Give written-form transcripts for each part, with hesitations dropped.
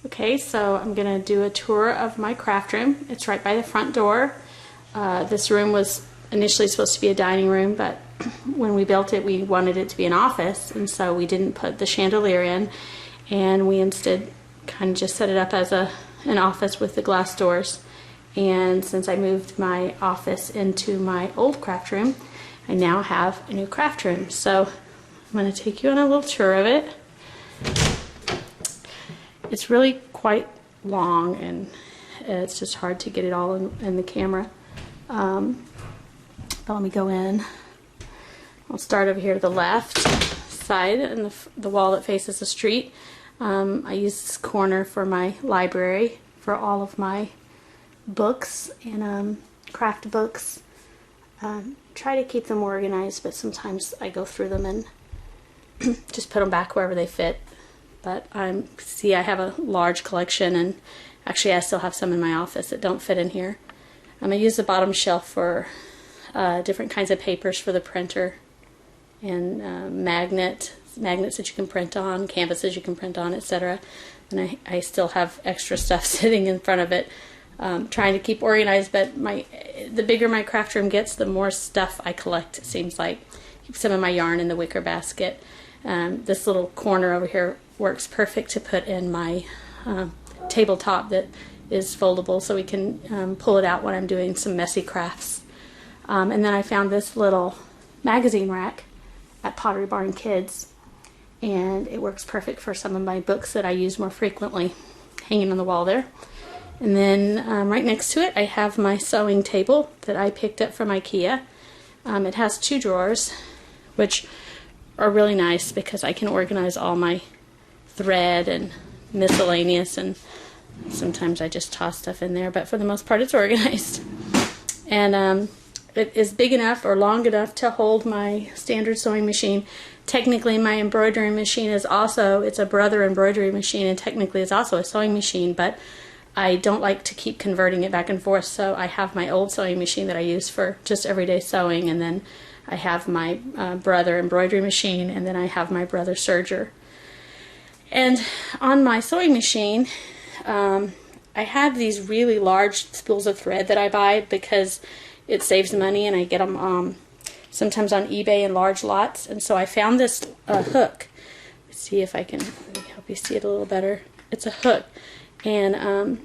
Okay, so I'm going to do a tour of my craft room. It's right by the front door. This room was initially supposed to be a dining room, but when we built it, we wanted it to be an office, and so we didn't put the chandelier in, and we instead kind of just set it up as an office with the glass doors. And since I moved my office into my old craft room, I now have a new craft room. So I'm going to take you on a little tour of it. It's really quite long, and it's just hard to get it all in the camera. But let me go in. I'll start over here to the left side and the wall that faces the street. I use this corner for my library for all of my books and craft books. Try to keep them organized, but sometimes I go through them and just put them back wherever they fit. But see, I have a large collection, and actually I still have some in my office that don't fit in here. I use the bottom shelf for different kinds of papers for the printer, and magnets that you can print on, canvases you can print on, etc. And I still have extra stuff sitting in front of it, trying to keep organized. But the bigger my craft room gets, the more stuff I collect, it seems like. Keep some of my yarn in the wicker basket. This little corner over here works perfect to put in my tabletop that is foldable, so we can pull it out when I'm doing some messy crafts. And then I found this little magazine rack at Pottery Barn Kids, and it works perfect for some of my books that I use more frequently, hanging on the wall there. And then right next to it I have my sewing table that I picked up from IKEA. It has 2 drawers, which are really nice because I can organize all my thread and miscellaneous, and sometimes I just toss stuff in there, but for the most part it's organized. And it is big enough or long enough to hold my standard sewing machine. Technically my embroidery machine is also, it's a Brother embroidery machine, and technically it's also a sewing machine, but I don't like to keep converting it back and forth, so I have my old sewing machine that I use for just everyday sewing, and then I have my Brother embroidery machine, and then I have my Brother serger. And on my sewing machine, I have these really large spools of thread that I buy because it saves money, and I get them sometimes on eBay in large lots. And so I found this hook. Let's see if I can help you see it a little better. It's a hook, and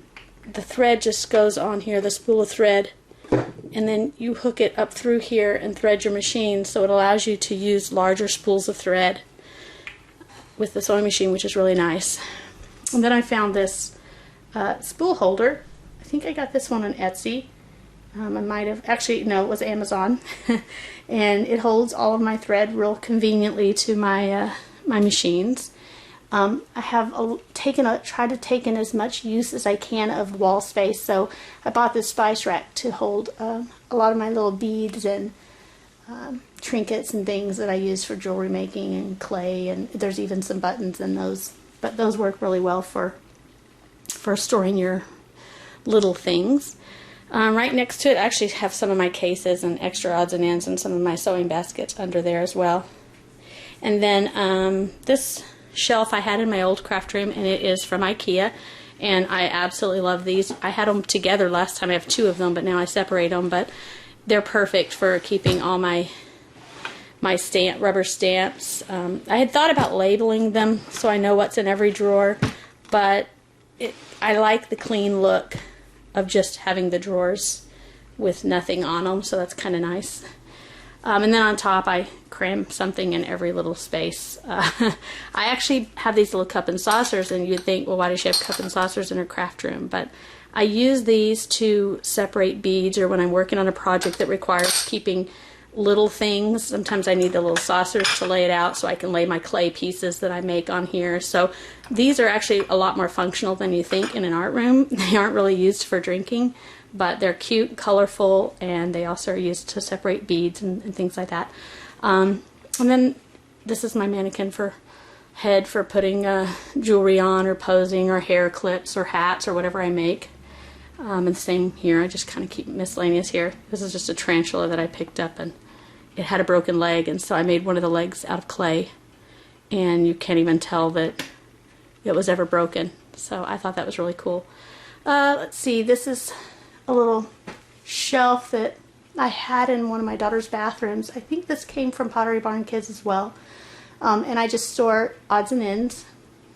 the thread just goes on here, the spool of thread, and then you hook it up through here and thread your machine, so it allows you to use larger spools of thread with the sewing machine, which is really nice. And then I found this spool holder. I think I got this one on Etsy. I might have, actually, no, it was Amazon. And it holds all of my thread real conveniently to my my machines. I have tried to take in as much use as I can of wall space, so I bought this spice rack to hold a lot of my little beads and trinkets and things that I use for jewelry making and clay, and there's even some buttons in those, but those work really well for storing your little things. Right next to it I actually have some of my cases and extra odds and ends and some of my sewing baskets under there as well. And then this shelf I had in my old craft room, and it is from IKEA, and I absolutely love these. I had them together last time. I have 2 of them, but now I separate them, but they're perfect for keeping all my rubber stamps. I had thought about labeling them so I know what's in every drawer, but I like the clean look of just having the drawers with nothing on them, so that's kind of nice. And then on top I cram something in every little space. I actually have these little cup and saucers, and you'd think, well, why does she have cup and saucers in her craft room? But I use these to separate beads, or when I'm working on a project that requires keeping little things. Sometimes I need the little saucers to lay it out so I can lay my clay pieces that I make on here. So these are actually a lot more functional than you think in an art room. They aren't really used for drinking, but they're cute, colorful, and they also are used to separate beads and things like that. And then this is my mannequin head for putting jewelry on, or posing, or hair clips, or hats, or whatever I make. And the same here, I just kind of keep miscellaneous here. This is just a tarantula that I picked up, and it had a broken leg, and so I made one of the legs out of clay, and you can't even tell that it was ever broken. So I thought that was really cool. Let's see, this is a little shelf that I had in one of my daughter's bathrooms. I think this came from Pottery Barn Kids as well. And I just store odds and ends.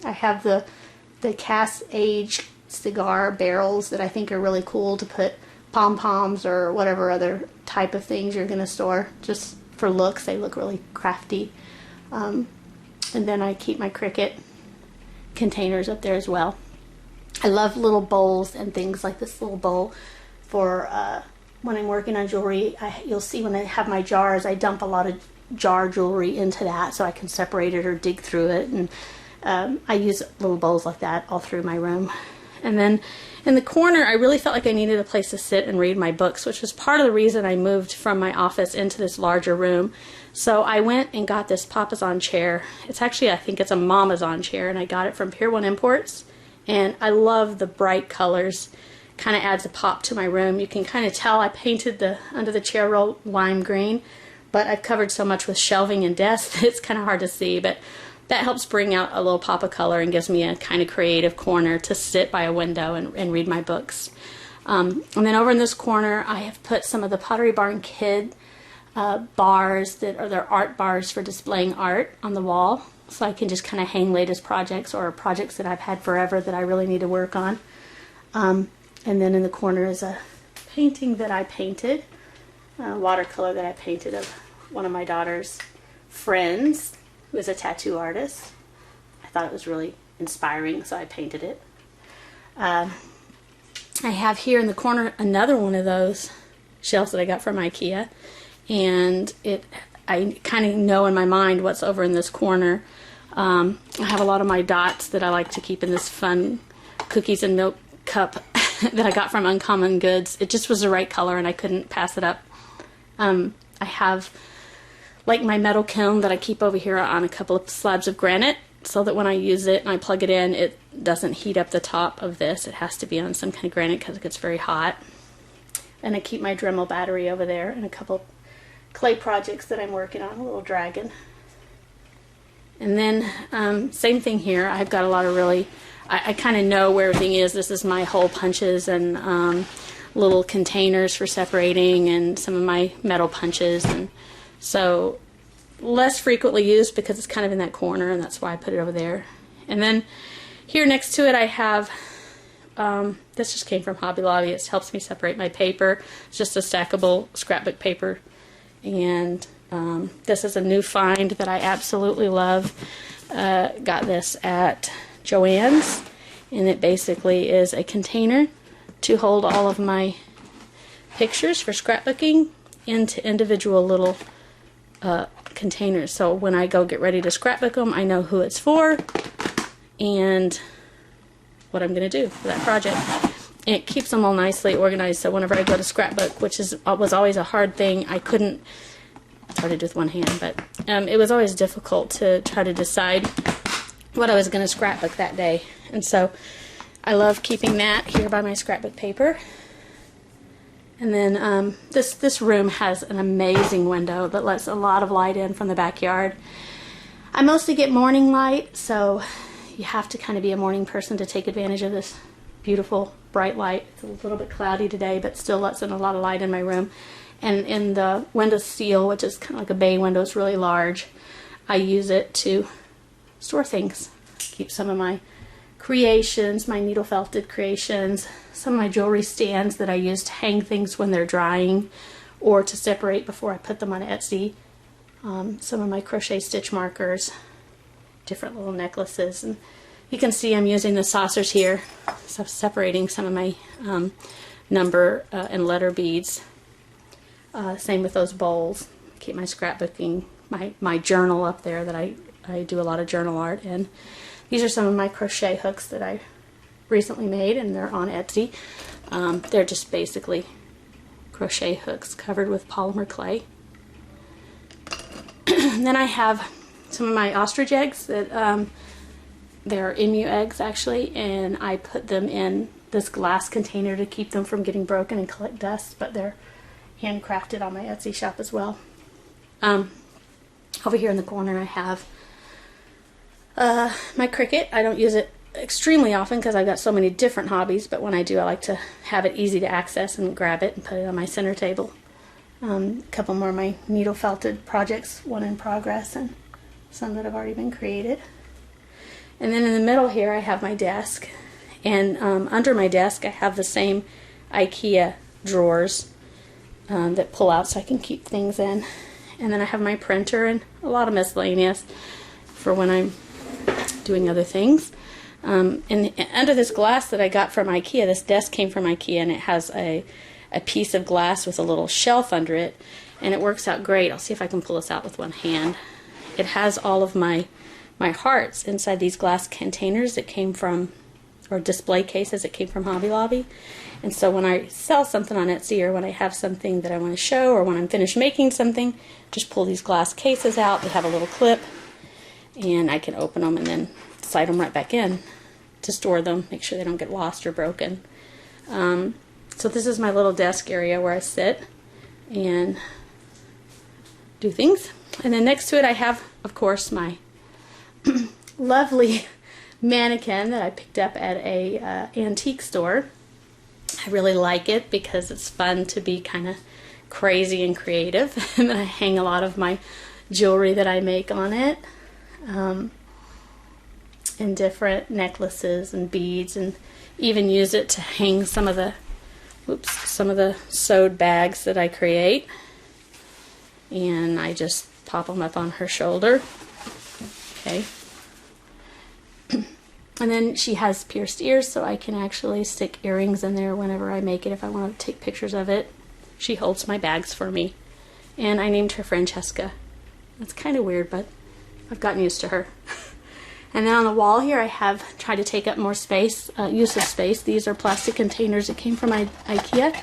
I have the cast age cigar barrels that I think are really cool to put pom-poms or whatever other type of things you're going to store. Just for looks, they look really crafty. And then I keep my Cricut containers up there as well. I love little bowls and things like this little bowl for when I'm working on jewelry. You'll see when I have my jars, I dump a lot of jar jewelry into that so I can separate it or dig through it. And I use little bowls like that all through my room. And then in the corner, I really felt like I needed a place to sit and read my books, which was part of the reason I moved from my office into this larger room. So I went and got this Papazon chair. It's actually, I think it's a Mamazon chair, and I got it from Pier 1 Imports. And I love the bright colors. Kind of adds a pop to my room. You can kind of tell I painted the under the chair roll lime green, but I've covered so much with shelving and desks that it's kind of hard to see. But that helps bring out a little pop of color and gives me a kind of creative corner to sit by a window and read my books. And then over in this corner, I have put some of the Pottery Barn Kid bars that are their art bars for displaying art on the wall. So I can just kind of hang latest projects or projects that I've had forever that I really need to work on. And then in the corner is a painting that I painted, watercolor that I painted of one of my daughter's friends, who is a tattoo artist. I thought it was really inspiring, so I painted it. I have here in the corner another one of those shelves that I got from IKEA, and I kind of know in my mind what's over in this corner. I have a lot of my dots that I like to keep in this fun cookies and milk cup that I got from Uncommon Goods. It just was the right color and I couldn't pass it up. I have like my metal kiln that I keep over here on a couple of slabs of granite so that when I use it and I plug it in, it doesn't heat up the top of this. It has to be on some kind of granite because it gets very hot. And I keep my Dremel battery over there and a couple clay projects that I'm working on, a little dragon. And then same thing here. I've got a lot of really, I kind of know where everything is. This is my hole punches and little containers for separating and some of my metal punches. And so less frequently used because it's kind of in that corner, and that's why I put it over there. And then here next to it I have, this just came from Hobby Lobby. It helps me separate my paper. It's just a stackable scrapbook paper. And this is a new find that I absolutely love. Got this at Joann's, and it basically is a container to hold all of my pictures for scrapbooking into individual little containers. So when I go get ready to scrapbook them, I know who it's for and what I'm going to do for that project. And it keeps them all nicely organized, so whenever I go to scrapbook, which was always a hard thing, it's hard to do with one hand, but it was always difficult to try to decide what I was going to scrapbook that day. And so I love keeping that here by my scrapbook paper. And then this room has an amazing window that lets a lot of light in from the backyard. I mostly get morning light, so you have to kind of be a morning person to take advantage of this beautiful bright light. It's a little bit cloudy today, but still lets in a lot of light in my room. And in the window seal, which is kind of like a bay window, it's really large, I use it to store things. Keep some of my creations, my needle felted creations, some of my jewelry stands that I use to hang things when they're drying or to separate before I put them on Etsy. Some of my crochet stitch markers, different little necklaces, and you can see I'm using the saucers here, so separating some of my number and letter beads. Same with those bowls. Keep my scrapbooking, my journal up there that I do a lot of journal art in. These are some of my crochet hooks that I recently made, and they're on Etsy. They're just basically crochet hooks covered with polymer clay. And then I have some of my ostrich eggs that they're emu eggs actually, and I put them in this glass container to keep them from getting broken and collect dust, but they're handcrafted on my Etsy shop as well. Over here in the corner I have my Cricut. I don't use it extremely often because I've got so many different hobbies, but when I do, I like to have it easy to access and grab it and put it on my center table. A couple more of my needle felted projects, one in progress and some that have already been created. And then in the middle here I have my desk, and under my desk I have the same IKEA drawers that pull out so I can keep things in. And then I have my printer and a lot of miscellaneous for when I'm doing other things. And under this glass that I got from IKEA, this desk came from IKEA, and it has a piece of glass with a little shelf under it, and it works out great. I'll see if I can pull this out with one hand. It has all of my hearts inside these glass containers that came from, or display cases that came from Hobby Lobby. And so when I sell something on Etsy, or when I have something that I want to show, or when I'm finished making something, just pull these glass cases out. They have a little clip, and I can open them and then slide them right back in to store them, make sure they don't get lost or broken. So this is my little desk area where I sit and do things. And then next to it I have, of course, my lovely mannequin that I picked up at a antique store. I really like it because it's fun to be kind of crazy and creative. And then I hang a lot of my jewelry that I make on it. And different necklaces and beads, and even use it to hang some of the sewed bags that I create. And I just pop them up on her shoulder. Okay. And then she has pierced ears, so I can actually stick earrings in there whenever I make it if I want to take pictures of it. She holds my bags for me. And I named her Francesca. That's kind of weird, but I've gotten used to her. And then on the wall here I have tried to take up more space, use of space. These are plastic containers that came from IKEA,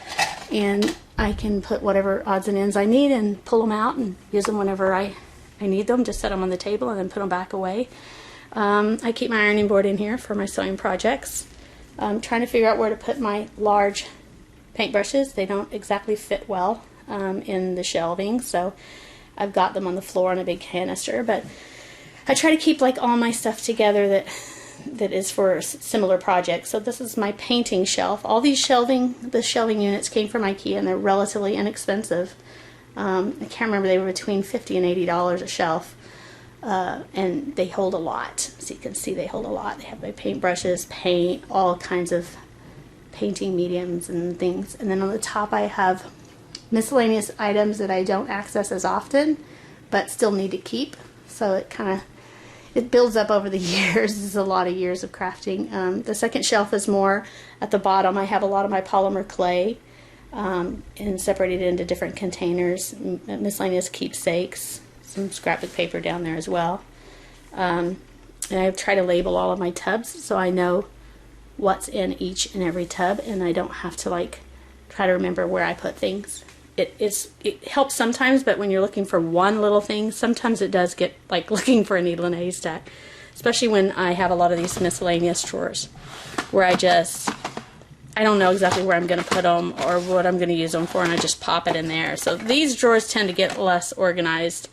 and I can put whatever odds and ends I need and pull them out and use them whenever I need them. Just set them on the table and then put them back away. I keep my ironing board in here for my sewing projects. I'm trying to figure out where to put my large paintbrushes. They don't exactly fit well in the shelving, so I've got them on the floor in a big canister, but I try to keep like all my stuff together that is for similar projects. So this is my painting shelf. All these shelving units came from IKEA, and they're relatively inexpensive. I can't remember, they were between $50 and $80 a shelf, and they hold a lot. So you can see they hold a lot. They have my paintbrushes, paint, all kinds of painting mediums and things. And then on the top I have miscellaneous items that I don't access as often, but still need to keep. So it builds up over the years. This is a lot of years of crafting. The second shelf is more at the bottom. I have a lot of my polymer clay and separated into different containers, miscellaneous keepsakes, some scrapbook paper down there as well. And I try to label all of my tubs so I know what's in each and every tub, and I don't have to like try to remember where I put things. It helps sometimes, but when you're looking for one little thing, sometimes it does get like looking for a needle in a haystack, especially when I have a lot of these miscellaneous drawers where I don't know exactly where I'm going to put them or what I'm going to use them for, and I just pop it in there. So these drawers tend to get less organized.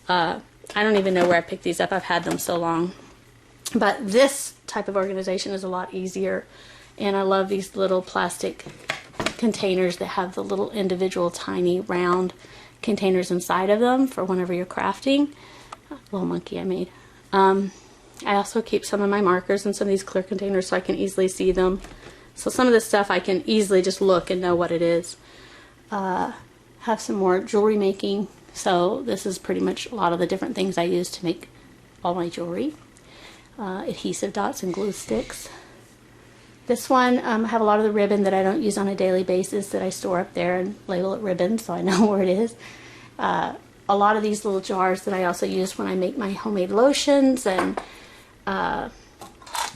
I don't even know where I picked these up. I've had them so long. But this type of organization is a lot easier, and I love these little plastic containers that have the little individual tiny round containers inside of them for whenever you're crafting. Little monkey I made. I also keep some of my markers in some of these clear containers so I can easily see them. So some of this stuff I can easily just look and know what it is. Have some more jewelry making. So this is pretty much a lot of the different things I use to make all my jewelry. Adhesive dots and glue sticks. This one, I have a lot of the ribbon that I don't use on a daily basis that I store up there and label it ribbon so I know where it is. A lot of these little jars that I also use when I make my homemade lotions and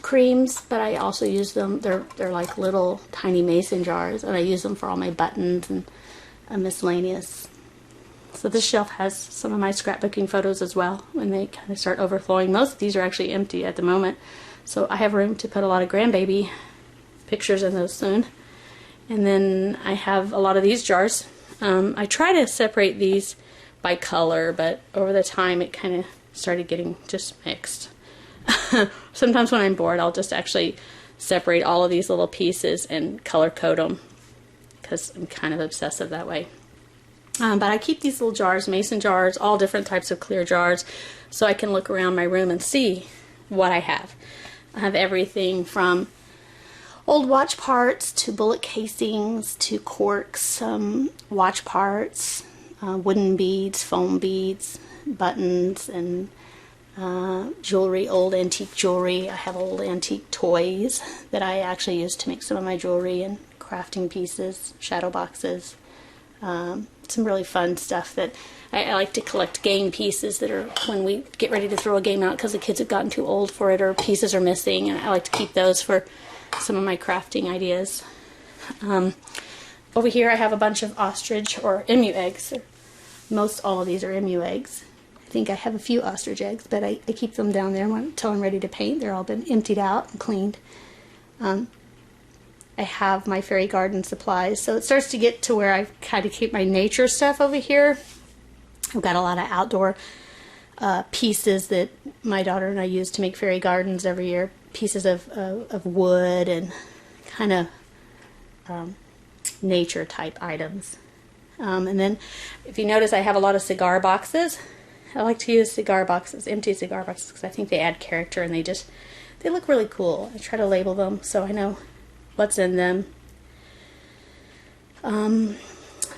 creams, but I also use them, they're like little tiny mason jars, and I use them for all my buttons and miscellaneous. So this shelf has some of my scrapbooking photos as well when they kind of start overflowing. Most of these are actually empty at the moment, so I have room to put a lot of grandbaby pictures in those soon. And then I have a lot of these jars. I try to separate these by color, but over the time it kind of started getting just mixed. Sometimes when I'm bored, I'll just actually separate all of these little pieces and color code them, because I'm kind of obsessive that way. But I keep these little jars, mason jars, all different types of clear jars, so I can look around my room and see what I have. I have everything from old watch parts to bullet casings to corks, watch parts, wooden beads, foam beads, buttons, and jewelry, old antique jewelry. I have old antique toys that I actually use to make some of my jewelry, and crafting pieces, shadow boxes, some really fun stuff that I like to collect game pieces that are when we get ready to throw a game out because the kids have gotten too old for it or pieces are missing, and I like to keep those for some of my crafting ideas. Over here I have a bunch of ostrich or emu eggs. Most all of these are emu eggs. I think I have a few ostrich eggs, but I keep them down there until I'm ready to paint. They're all been emptied out and cleaned. I have my fairy garden supplies, so it starts to get to where I kind of keep my nature stuff over here. I've got a lot of outdoor pieces that my daughter and I use to make fairy gardens every year. Pieces of wood and kind of nature type items. And then if you notice, I have a lot of cigar boxes. I like to use cigar boxes, empty cigar boxes, because I think they add character and they look really cool. I try to label them so I know what's in them.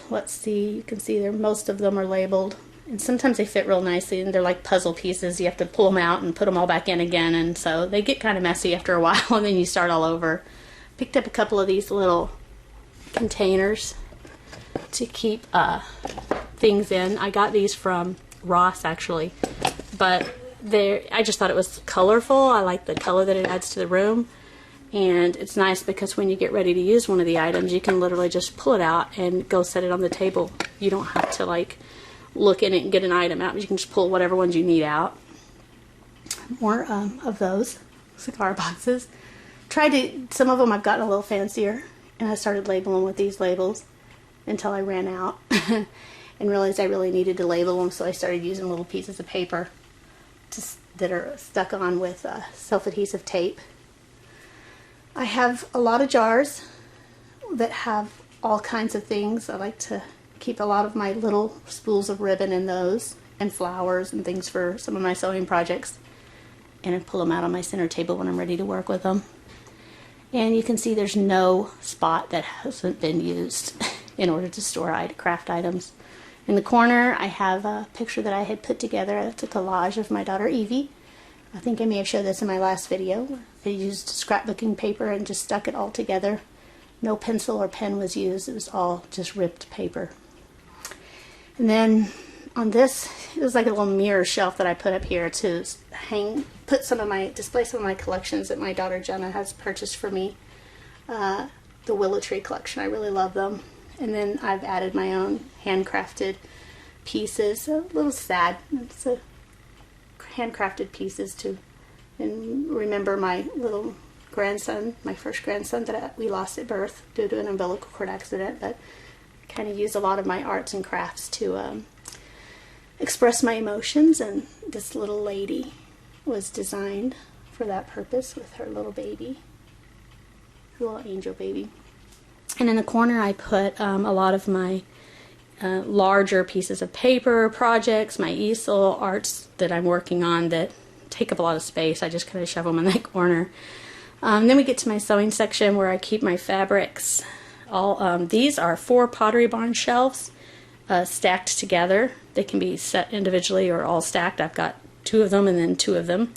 Let's see, you can see there, most of them are labeled, and sometimes they fit real nicely, and they're like puzzle pieces. You have to pull them out and put them all back in again, and so they get kind of messy after a while, and then you start all over. Picked up a couple of these little containers to keep things in. I got these from Ross actually, but I just thought it was colorful. I like the color that it adds to the room. And it's nice because when you get ready to use one of the items, you can literally just pull it out and go set it on the table. You don't have to like look in it and get an item out. You can just pull whatever ones you need out. More of those cigar boxes. Some of them I've gotten a little fancier, and I started labeling with these labels until I ran out and realized I really needed to label them, so I started using little pieces of paper that are stuck on with self-adhesive tape. I have a lot of jars that have all kinds of things. I like to keep a lot of my little spools of ribbon in those, and flowers and things for some of my sewing projects. And I pull them out on my center table when I'm ready to work with them. And you can see there's no spot that hasn't been used in order to store craft items. In the corner I have a picture that I had put together. It's a collage of my daughter Evie. I think I may have showed this in my last video. I used scrapbooking paper and just stuck it all together. No pencil or pen was used. It was all just ripped paper. And then on this, it was like a little mirror shelf that I put up here to display some of my collections that my daughter Jenna has purchased for me. The Willow Tree collection, I really love them. And then I've added my own handcrafted pieces. A little sad. It's a handcrafted pieces to remember my little grandson, my first grandson that we lost at birth due to an umbilical cord accident. But I kind of use a lot of my arts and crafts to express my emotions, and this little lady was designed for that purpose with her little baby, her little angel baby. And in the corner I put a lot of my larger pieces of paper projects, my easel arts that I'm working on that take up a lot of space. I just kind of shove them in that corner. Then we get to my sewing section where I keep my fabrics. These are 4 Pottery Barn shelves stacked together. They can be set individually or all stacked. I've got 2 of them and then 2 of them,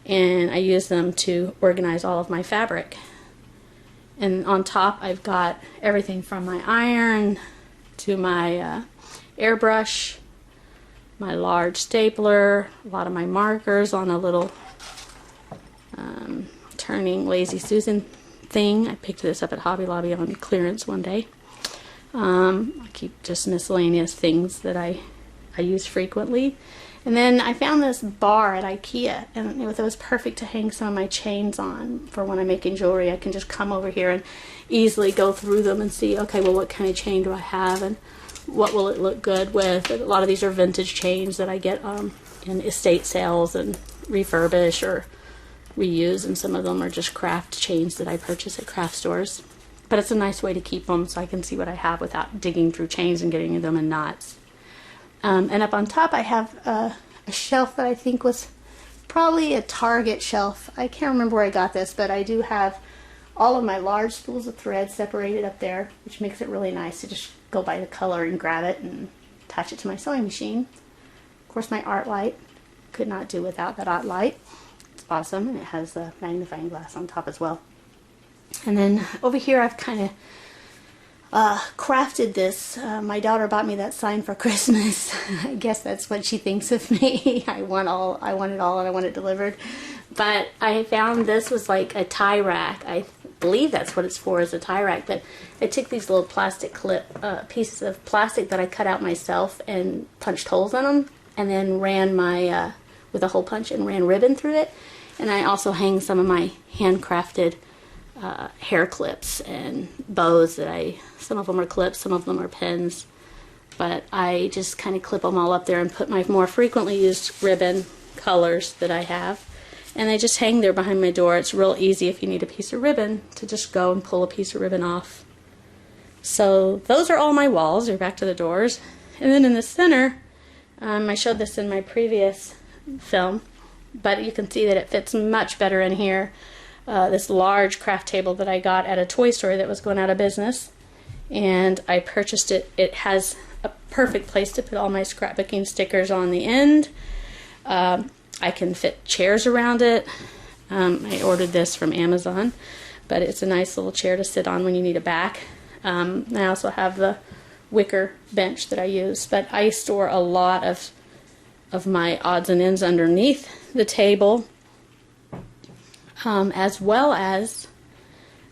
and I use them to organize all of my fabric. And on top I've got everything from my iron to my airbrush, my large stapler, a lot of my markers on a little turning Lazy Susan thing. I picked this up at Hobby Lobby on clearance one day. I keep just miscellaneous things that I use frequently. And then I found this bar at IKEA, and it was perfect to hang some of my chains on for when I'm making jewelry. I can just come over here and easily go through them and see, okay, well, what kind of chain do I have and what will it look good with. And a lot of these are vintage chains that I get in estate sales and refurbish or reuse, and some of them are just craft chains that I purchase at craft stores. But it's a nice way to keep them so I can see what I have without digging through chains and getting them in knots. And up on top I have a shelf that I think was probably a Target shelf. I can't remember where I got this, but I do have all of my large spools of thread separated up there, which makes it really nice to just go by the color and grab it and attach it to my sewing machine. Of course, my art light. Could not do without that art light. It's awesome, and it has the magnifying glass on top as well. And then over here I've kind of crafted this. My daughter bought me that sign for Christmas. I guess that's what she thinks of me. I want it all and I want it delivered. But I found this was like a tie rack. I believe that's what it's for, is a tie rack. But I took these little plastic pieces of plastic that I cut out myself and punched holes in them, and then ran my with a hole punch and ran ribbon through it. And I also hang some of my handcrafted hair clips and bows that some of them are clips, some of them are pins, but I just kind of clip them all up there and put my more frequently used ribbon colors that I have, and they just hang there behind my door. It's real easy if you need a piece of ribbon to just go and pull a piece of ribbon off. So those are all my walls. They're back to the doors. And then in the center, I showed this in my previous film, but you can see that it fits much better in here. This large craft table that I got at a toy store that was going out of business, and I purchased it. It has a perfect place to put all my scrapbooking stickers on the end. I can fit chairs around it. I ordered this from Amazon, but it's a nice little chair to sit on when you need a back. I also have the wicker bench that I use, but I store a lot of my odds and ends underneath the table. As well as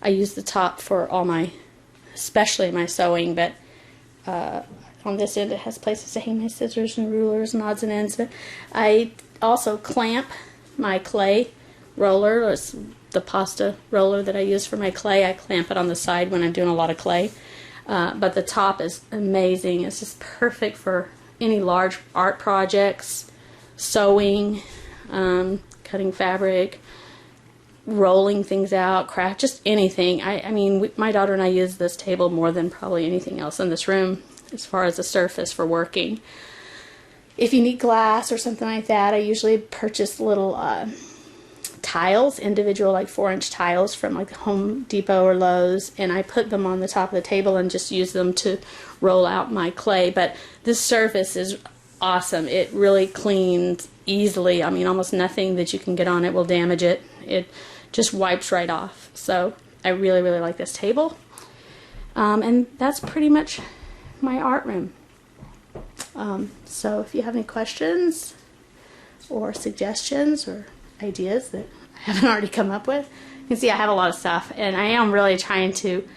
I use the top for all my, especially my sewing, but on this end it has places to hang my scissors and rulers and odds and ends. But I also clamp my clay roller, or the pasta roller that I use for my clay. I clamp it on the side when I'm doing a lot of clay. But the top is amazing. It's just perfect for any large art projects, sewing, cutting fabric, rolling things out, craft, just anything. I mean, my daughter and I use this table more than probably anything else in this room as far as a surface for working. If you need glass or something like that, I usually purchase little tiles, individual like 4-inch tiles from like Home Depot or Lowe's, and I put them on the top of the table and just use them to roll out my clay. But this surface is awesome. It really cleans easily. I mean, almost nothing that you can get on it will damage it. It just wipes right off. So I really, really like this table. And that's pretty much my art room. So if you have any questions or suggestions or ideas that I haven't already come up with, you can see I have a lot of stuff, and I am really trying to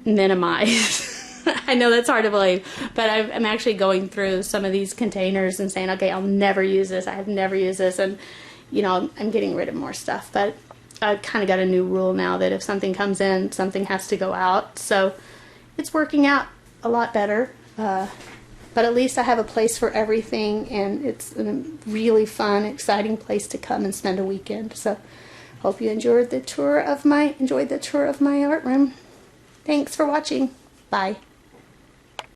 minimize. I know that's hard to believe, but I'm actually going through some of these containers and saying, okay, I'll never use this. I have never used this, and you know, I'm getting rid of more stuff. But I've kind of got a new rule now that if something comes in, something has to go out. So it's working out a lot better. But at least I have a place for everything, and it's a really fun, exciting place to come and spend a weekend. So hope you enjoyed the tour of my art room. Thanks for watching. Bye.